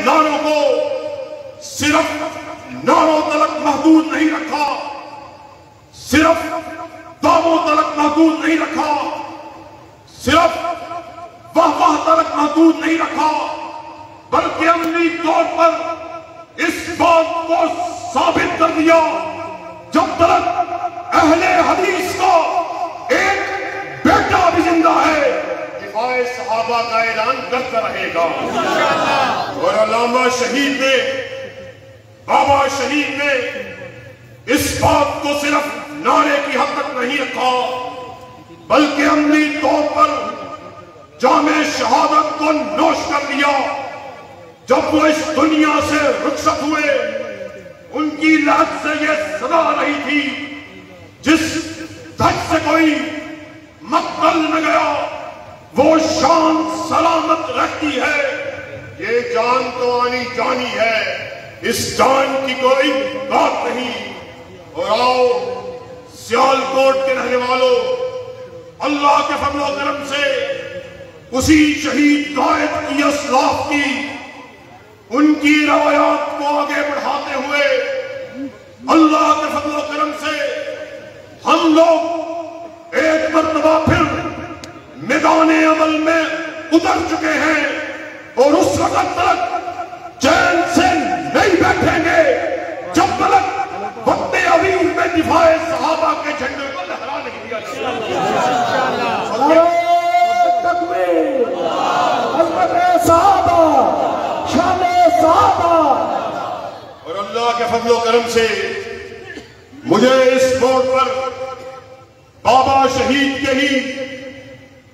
نعروں کو صرف نعروں تلک محدود نہیں رکھا، صرف دعووں تلک محدود نہیں رکھا، صرف واہ واہ تلک محدود نہیں رکھا، بلکہ عملی طور پر اس بات کو ثابت کر دیا جب تک اہل حدیث کا ایک بیٹا بھی زندہ ہے دفاع صحابہ کا اعلان کرتا رہے گا۔ اور علامہ شہید نے، بابا شہید نے اس بات کو صرف نعرے کی حد تک نہیں رکھا، بلکہ عملی طور پر جام شہادت کو نوش کر لیا۔ جب وہ اس دنیا سے رخصت ہوئے، ان کی لہد سے یہ صدا رہی تھی، جس دھج سے کوئی مقتل نہ گیا وہ شان سلامت رہتی ہے۔ یہ جان تو آنی جانی ہے، اس جان کی کوئی بات نہیں۔ اور آؤ سیالکوٹ کے رہنے والوں، اللہ کے فضل و کرم سے اسی شہید قائد کی اسلاف کی ان کی روایات کو آگے بڑھاتے ہوئے اللہ کے فضل و کرم سے ہم لوگ ایک مرتبہ پھر میدان عمل میں اتر چکے ہیں، اور اس وقت تک چین سے نہیں بیٹھیں گے جب تک وقت عظیم میں دفاع صحابہ کے جھنڈے کو لہرا نہیں دیا جائے۔ تکبیر، عظمت صحابہ، شان صحابہ۔ اور اللہ کے فضل و کرم سے مجھے اس بورڈ پر بابا شہید کے ہی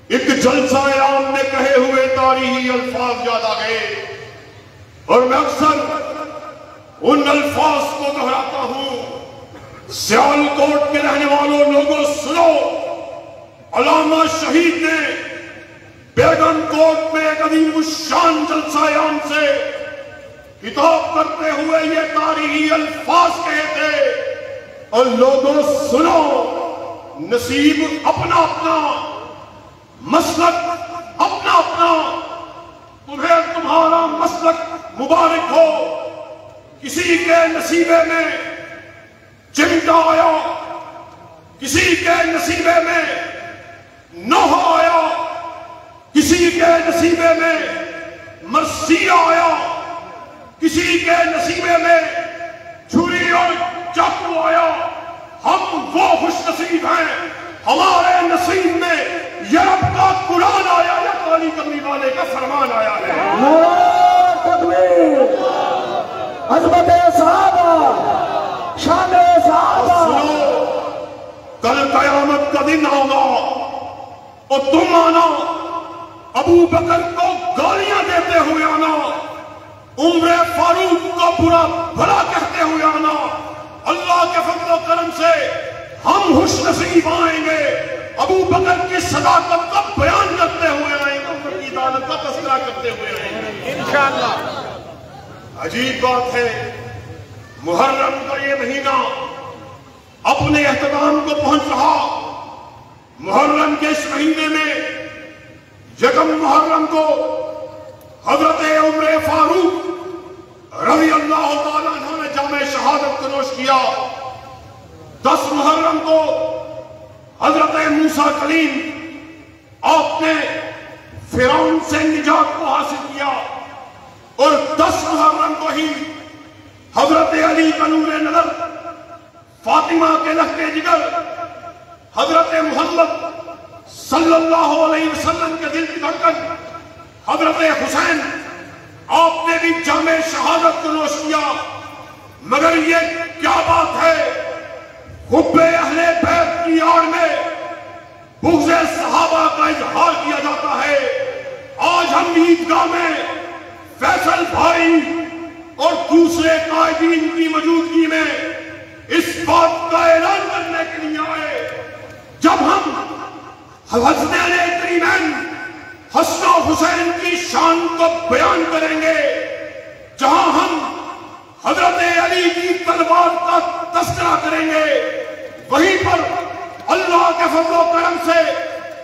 ایک جلسہ عام میں کہے ہوئے تاریخی الفاظ یاد آ گئے، اور میں اکثر ان الفاظ کو دہراتا ہوں۔ سیالکوٹ کے رہنے والوں لوگوں سنو، علامہ شہید نے بیگم کوٹ میں ایک عظیم الشان جلسہ عام سے خطاب کرتے ہوئے یہ تاریخی الفاظ کہے تھے، اور لوگوں سنو، نصیب اپنا اپنا، مسلک اپنا اپنا، تمہیں تمہارا مسلک مبارک ہو۔ کسی کے نصیبے میں چمٹا آیا، کسی کے نصیبے میں نوح آیا، کسی کے نصیبے میں مرثیہ آیا، کسی کے نصیبے میں چھری اور چاقو آیا۔ ہم وہ خوش نصیب ہیں، ہمارے نصیب میں یا رب کا قرآن آیا یا کالی کملی والے کا فرمان آیا ہے۔ نعرہ تکبیر، عظمت صحابہ، شان صحابہ۔ سنو، کل قیامت کا دن ہوگا اور تم آنا، ابو بکر کو گالیاں دیتے ہوئے آنا، عمر فاروق کو برا بھلا کہتے ہوئے آنا۔ اللہ کے فضل و کرم سے ہم خوش نصیب آئیں گے، ابو بکر کی صداقت کا بیان کرتے ہوئے آئیں گے، عمر کی عدالت کا تذکرہ کرتے ہوئے آئیں گے انشاءاللہ۔ عجیب بات ہے، محرم کا یہ مہینہ اپنے اختتام کو پہنچ رہا۔ محرم کے اس مہینے میں یکم محرم کو حضرت عمر فاروق رضی اللہ تعالیٰ عنہ نے جام شہادت کو نوش کیا۔ 10 محرم کو حضرت موسیٰ کلیم آپ نے فرعون سے نجات کو حاصل کیا، اور 10 محرم کو ہی حضرت علی کا نور نظر، فاطمہ کے لخت جگر، حضرت محمد صلی اللہ علیہ وسلم کے دل کی دھڑکن حضرت حسین، آپ نے بھی جام شہادت کو نوش کیا۔ مگر یہ کیا بات ہے، حب اہل بیت کی آڑ میں بغض صحابہ کا اظہار کیا جاتا ہے۔ آج ہم عیدگاہ میں فیصل بھائی اور دوسرے قائدین کی موجودگی میں اس بات کا اعلان کرنے کے لیے آئے، جب ہم حضرت علی کریمین حسن و حسین کی شان کو بیان کریں گے، جہاں ہم حضرت علی کی تلوار کا تذکرہ کریں گے، وہیں پر اللہ کے فضل و کرم سے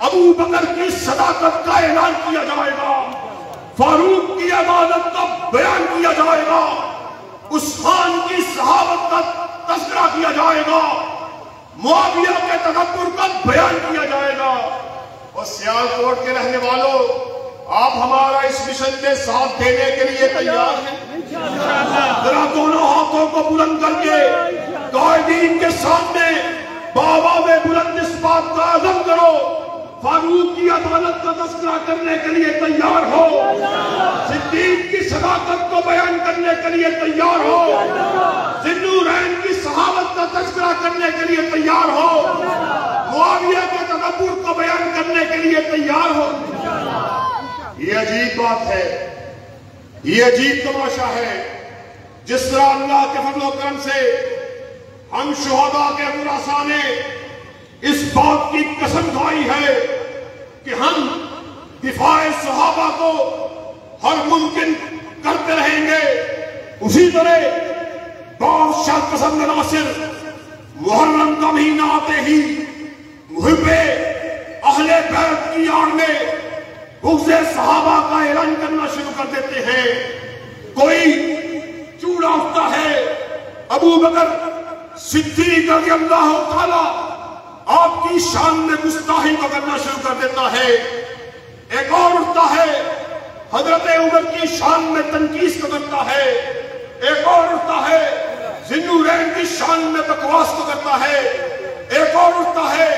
ابو بکر کی صداقت کا اعلان کیا جائے گا، فاروق کی عبادت کا بیان معاویہ کے تکبر کا بیان کیا جائے گا۔ اور سیالکوٹ کے رہنے والوں، آپ ہمارا اس مشن میں ساتھ دینے کے لیے تیار ہیں؟ ذرا دونوں ہاتھوں کو بلند کر کے قائدین کے سامنے بابا میں بلند اس بات کا عزم کرو، فاروق کی عدالت کا تذکرہ کرنے کے لیے تیار ہو، صدیق کی صداقت کو بیان کرنے کے لیے تیار ہو، ذوالنورین کی صحابت کا تذکرہ کرنے کے لیے تیار ہو، معاویہ کے تکبر کو بیان کرنے کے لیے تیار ہو۔ یہ عجیب بات ہے، یہ عجیب تماشا ہے، جس طرح اللہ کے فضل و کرم سے ہم شہداء کے ورثاء نے اس بات کی قسم کھائی ہے کہ ہم دفاع صحابہ کو ہر ممکن کرتے رہیں گے، اسی طرح بادشاہ پسند ناصر محرم کا مہینہ آتے ہی محب اہل بیت کی آڑ میں بغض صحابہ کا اعلان کرنا شروع کر دیتے ہیں۔ کوئی چوڑا اٹھتا ہے، ابو بکر صدیق رضی اللہ تعالی آپ کی شان میں گستاخی کو کرنا شروع کر دیتا ہے۔ ایک اور اٹھتا ہے، حضرت عمر کی شان میں تنقیص کو کرتا ہے۔ ایک اور اٹھتا ہے، ذوالنورین کی شان میں بکواس کو کرتا ہے۔ ایک اور اٹھتا ہے،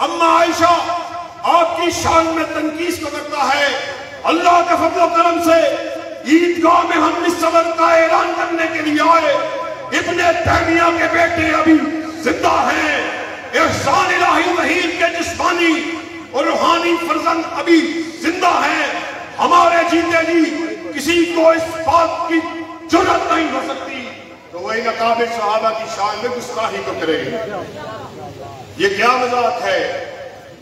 اما عائشہ آپ کی شان میں تنقیص کو کرتا ہے۔ اللہ کے فضل و کرم سے عیدگاہ میں ہم اس صبر کا اعلان کرنے کے لیے آئے، ابن تیمیہ کے بیٹے ابھی زندہ ہیں، احسان الہی ظہیر کے جسمانی اور روحانی فرزند ابھی زندہ ہیں۔ ہمارے جیتے جی کسی کو اس بات کی جرات نہیں ہو سکتی تو وہی نقابل صحابہ کی شان میں گستاخی کو کرے۔ یہ کیا مذاق ہے؟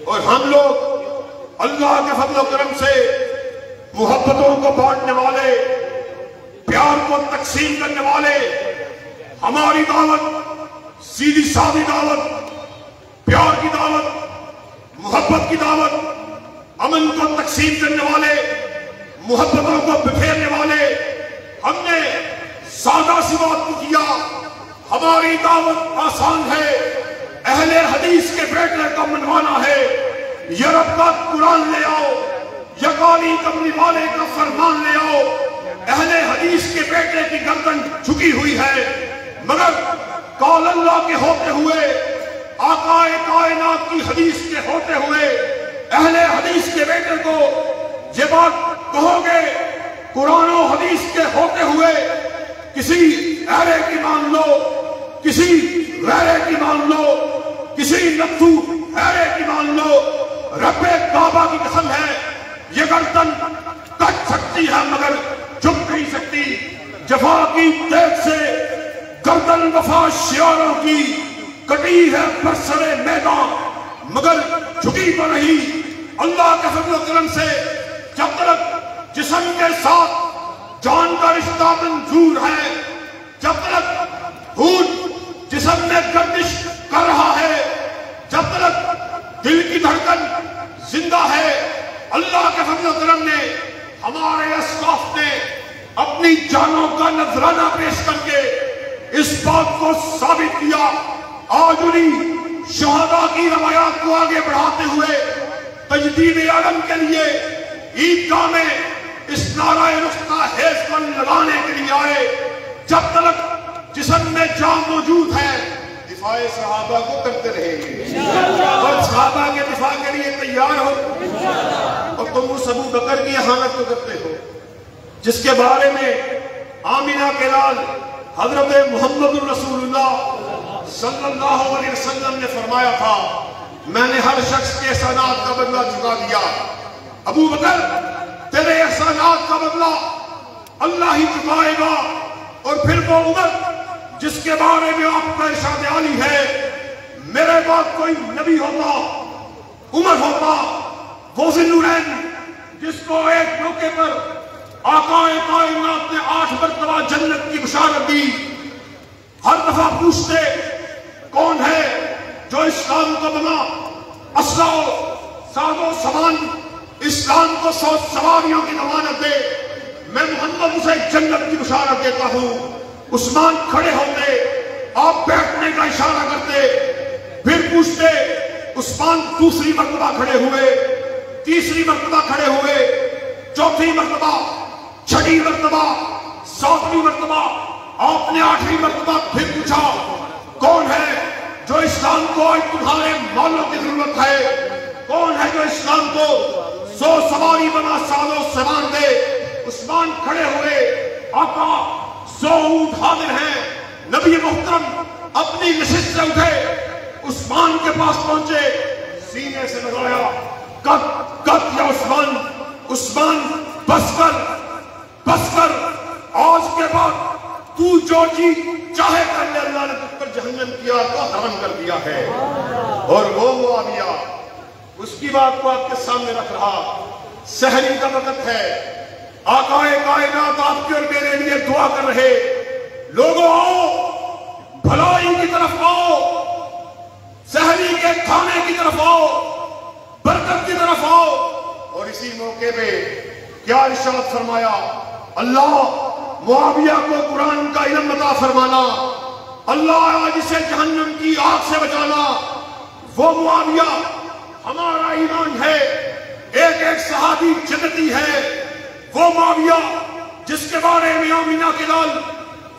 اور ہم لوگ اللہ کے فضل و کرم سے محبتوں کو بانٹنے والے، پیار کو تقسیم کرنے والے، ہماری دعوت سیدھی سادی دعوت، پیار کی دعوت، محبت کی دعوت، امن کو تقسیم کرنے والے، محبتوں کو بکھیرنے والے، ہم نے سادہ سی بات کو کیا۔ ہماری دعوت آسان ہے، اہل حدیث کے بیٹے کا منوانا ہے، یورپ کا قرآن لے آؤ، یکالی کملی والے کا فرمان لے آؤ۔ اہل حدیث کے بیٹے کی گردن جھکی ہوئی ہے، مگر قول اللہ کے ہوتے ہوئے، آقا کائنات کی حدیث کے ہوتے ہوئے، اہل حدیث کے بیٹے کو یہ بات کہو گے قرآن و حدیث کے ہوتے ہوئے کسی ایرے کی مان لو، کسی غیرے کی مان لو، کسی نتھو ایرے کی مان لو، رب کعبہ کی قسم ہے یہ گردن کٹ سکتی ہے مگر جھک نہیں سکتی۔ جفا کی تیغ سے گردن وفا شیاروں کی کٹی ہے برسر میدان مگر جھکی تو نہیں۔ اللہ کے فضل و کرم سے جب تک جسم کے ساتھ جان کا رشتہ منظور ہے، جب تک خون جسم میں گردش کر رہا ہے، جب تک دل کی دھڑکن زندہ ہے، اللہ کے فضل و کرم نے، ہمارے اسلاف نے اپنی جانوں کا نذرانہ پیش کر کے اس بات کو ثابت کیا۔ آج انہیں شہداء کی روایات کو آگے بڑھاتے ہوئے تجدید عالم کے لیے عیدگاہ میں اس نعرہ رخصتہ حیض کو لگانے کے لیے آئے۔ جب تک جسم میں جان موجود ہے دفاع صحابہ کو کرتے رہیں گے، اور صحابہ کے دفاع کے لیے تیار ہو۔ اور تم اس ابو بکر کی اہانت کو کرتے ہو جس کے بارے میں آمینہ کے لال حضرت محمد الرسول اللہ صلی اللہ علیہ وسلم نے فرمایا تھا، میں نے ہر شخص کے احسانات کا بدلہ چکا دیا۔ ابو بکر تیرے احسانات کا بدلہ اللہ ہی چکائے گا۔ اور پھر وہ عمر جس کے بارے میں آپ کا ارشاد عالی ہے، میرے بعد کوئی نبی ہوتا عمر ہوتا، وہ ذوالنورین جس کو ایک موقع پر آقا کائنات نے 8 مرتبہ جنت کی بشارت دی، ہر دفعہ پوچھتے کون ہے جو اسلام کو بنا اسلحہ و ساز و سامان اسلام کو 100 سواریوں کی ضمانت دے، میں محمد اسے جنت کی بشارت دیتا ہوں۔ عثمان کھڑے ہوتے، آپ بیٹھنے کا اشارہ کرتے، پھر پوچھتے عثمان دوسری مرتبہ کھڑے ہوئے، تیسری مرتبہ کھڑے ہوئے، چوتھی مرتبہ، چھٹی مرتبہ، ساتویں مرتبہ، آپ نے آٹھویں مرتبہ پھر پوچھا کون ہے جو اسلام کو آج تمہارے مالوں کی ضرورت ہے؟ کون ہے جو اسلام کو 100 سواری بنا سالوں سامان دے؟ عثمان کھڑے ہوئے، آقا 100 اونٹ حاضر ہیں۔ نبی محترم اپنی نشست سے اٹھے، عثمان کے پاس پہنچے، سینے سے لگایا، کت یا عثمان، عثمان بس کر، آج کے بعد تو جو جی چاہے کر لے، اللہ نے تجھ پر جہنم کیا تو حرام کر دیا ہے۔ اور وہ معاویہ اس کی بات کو آپ کے سامنے رکھ رہا، سحری کا وقت ہے، آقا کائنات آپ کے اور میرے لیے دعا کر رہے، لوگوں آؤ، بھلائی کی طرف آؤ، سحری کے کھانے کی طرف آؤ، برکت کی طرف آؤ۔ اور اسی موقع پہ کیا ارشاد فرمایا؟ اللہ معاویہ کو قرآن کا علم عطا فرمانا، اللہ آج اسے جہنم کی آگ سے بچانا۔ وہ معاویہ ہمارا ایمان ہے، ایک ایک صحابی جنتی ہے۔ وہ معاویہ جس کے بارے میں آمینہ کے لال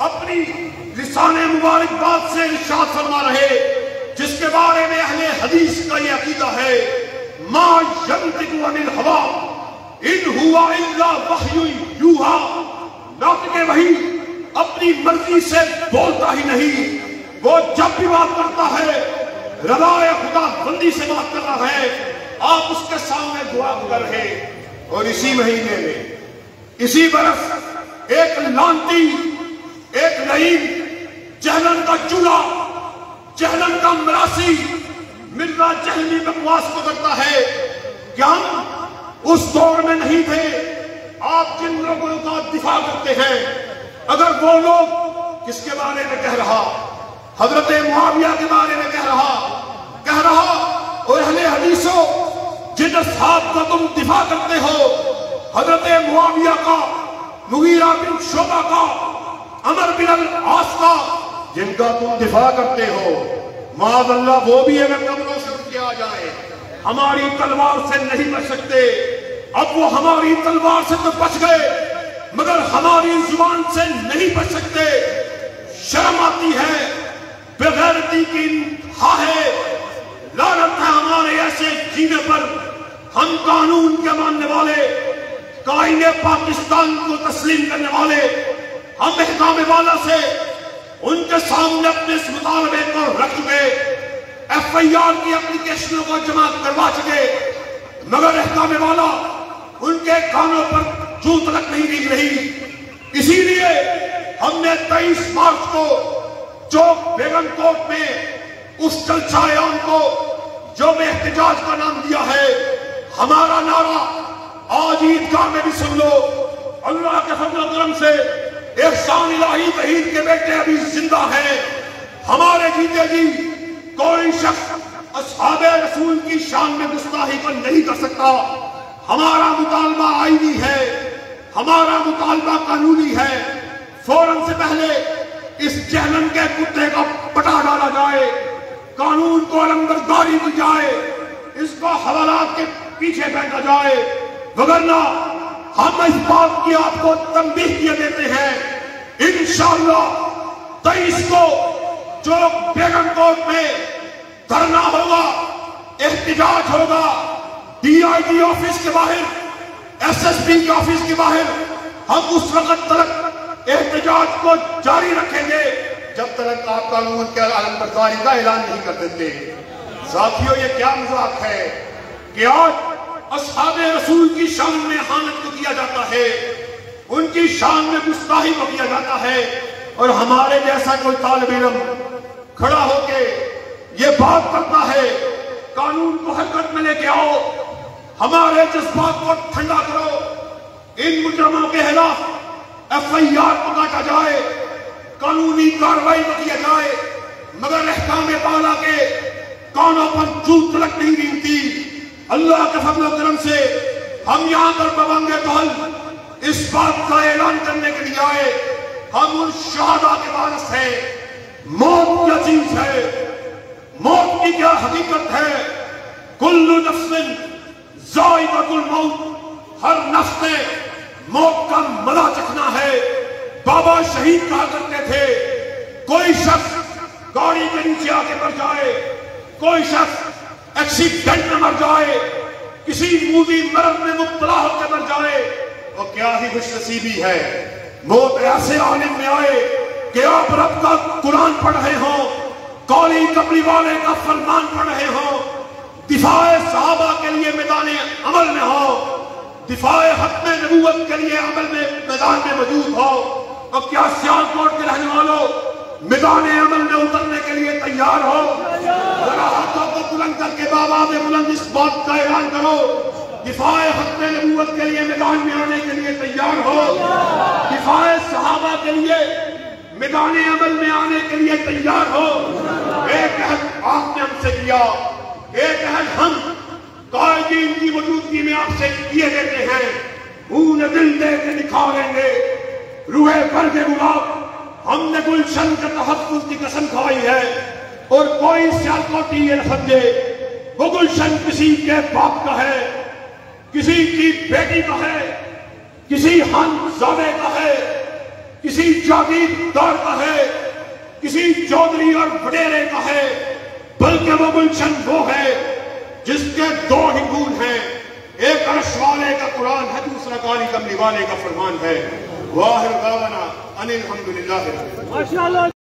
اپنی لسان مبارک بات سے ارشاد فرما رہے، جس کے بارے میں اہل حدیث کا یہ عقیدہ ہے، ما ینطق عن الہوی ان ہوا الا وحی یوحی، ناطق وحی اپنی مرضی سے بولتا ہی نہیں، وہ جب بھی بات کرتا ہے رضا خدا بندی سے بات کر رہا ہے۔ آپ اس کے سامنے دعا کر رہے۔ اور اسی مہینے میں، اسی برس ایک لانتی، ایک لعین، جہلم کا چولہا، جہلم کا مراسی، مرزا جہلمی بکواس کو کرتا ہے کہ ہم اس دور میں نہیں تھے۔ آپ جن لوگوں کا دفاع کرتے ہیں، اگر وہ لوگ کس کے بارے میں کہہ رہا؟ حضرت معاویہ کے بارے میں کہہ رہا، اور اہل حدیثوں جن اصحاب کا تم دفاع کرتے ہو، حضرت معاویہ کا، مغیرہ بن شعبہ کا، عمر بن العاص کا، جن کا تم دفاع کرتے ہو، معاذ اللہ وہ بھی اگر قبروں سے اٹھ کے آ جائیں، ہماری تلوار سے نہیں بچ سکتے۔ اب وہ ہماری تلوار سے تو بچ گئے، مگر ہماری زبان سے نہیں بچ سکتے۔ شرم آتی ہے، بے غیرتی کی انتہا ہے، لعنت ہے ہمارے ایسے جینے پر۔ ہم قانون کے ماننے والے، قائد پاکستان کو تسلیم کرنے والے، ہم احکام والا سے ان کے سامنے اپنے اس مطالبے کو رکھ چکے، ایف آئی آر کی اپلیکیشنوں کو جمع کروا چکے، مگر احکام والا ان کے کانوں پر چوں تلک نہیں بھیگ رہی۔ اسی لیے ہم نے 23 مارچ کو چوک بیگم کوٹ میں اس جلسہ عام کو جو میں احتجاج کا نام دیا ہے، ہمارا نعرہ آج عیدگاہ میں بھی سن لو، اللہ کے فضل و کرم سے احسان الہی وحید کے بیٹے ابھی زندہ ہیں۔ ہمارے جیتے جی کوئی شخص اصحاب رسول کی شان میں گستاخی کو نہیں کر سکتا۔ ہمارا مطالبہ آئینی ہے، ہمارا مطالبہ قانونی ہے۔ فوراً سے پہلے اس جہنم کے کتے کا پٹا ڈالا جائے، قانون کو علمبرداری دی جائے، اس کو حوالات کے پیچھے پھینکا جائے، وگرنہ ہم اس بات کی آپ کو تنبیہ کیے دیتے ہیں، انشاءاللہ 23 کو چوک بیگم کوٹ میں دھرنا ہوگا، احتجاج ہوگا، ڈی آئی جی آفس کے باہر، ایس ایس پی کے آفس کے باہر۔ ہم اس وقت تک احتجاج کو جاری رکھیں گے جب تک آپ قانون کے علمبرداری کا اعلان نہیں کر دیتے۔ ساتھیوں، یہ کیا مذاق ہے کہ آج اصحاب رسول کی شان میں اہانت کو کیا جاتا ہے، ان کی شان میں گستاخی کو کیا جاتا ہے، اور ہمارے جیسا کوئی طالب علم کھڑا ہو کے یہ بات کرتا ہے قانون کو حرکت میں لے کے آؤ، ہمارے جذبات کو ٹھنڈا کرو، ان مجرموں کے خلاف ایف آئی آر کو کاٹا جائے، قانونی کارروائی کو کیا جائے، مگر احکام بالا کے کانوں پر چوٹ تلک نہیں گنتی۔ اللہ کے فضل و کرم سے ہم یہاں پر ببنگ بہل اس بات کا اعلان کرنے کے لیے آئے، ہم ان شہداء کے وارث ہیں۔ موت کیا چیز ہے؟ موت کی کیا حقیقت ہے؟ کل نفس ذائقۃ الموت، ہر نفس نے موت کا مزہ چکھنا ہے۔ بابا شہید کہا کرتے تھے کوئی شخص گاڑی کے نیچے آ کے مر جائے، کوئی شخص ایکسیڈنٹ میں مر جائے، کسی موذی مرض میں مبتلا ہو کے مر جائے، اور کیا ہی خوش نصیبی ہے۔ موت ایسے عالم میں آئے کہ آپ رب کا قرآن پڑھ رہے ہوں، قولی کملی والے کا فرمان پڑھ رہے ہوں، دفاع صحابہ کے لیے میدان عمل میں ہو، دفاع ختم نبوت کے لیے عمل میں میدان میں موجود ہو، اور کیا سیالکوٹ کے رہنے والوں میدان عمل میں اترنے کے لیے تیار ہو؟ ذرا ہاتھوں کو بلند کر کے بابا میں بلند اس بات کا اعلان کرو، دفاع ختم نبوت کے لیے میدان میں آنے کے لیے تیار ہو، دفاع صحابہ کے لیے میدان عمل میں آنے کے لیے تیار ہو۔ ایک عہد آپ نے ہم سے کیا، ایک عہد ہم قائدین کی موجودگی میں آپ سے کیے دیتے ہیں، خون دل دے کے نکھاریں گے، روح برگ گلاب ہم نے گلشن کے تحفظ کی قسم کھائی ہے، اور کوئی سیالکوٹی یہ نہ سمجھے وہ گلشن کسی کے باپ کا ہے، کسی کی بیٹی کا ہے، کسی خانزادے کا ہے، کسی جاگیردار کا ہے، کسی چودھری اور وڈیرے کا ہے، بلکہ وہ گلشن وہ ہے جس کے دو ہی پھول ہیں، ایک عرش والے کا قرآن ہے، دوسرا قالی کملی والے کا فرمان ہے۔ واہر دعوانا ان الحمدللہ۔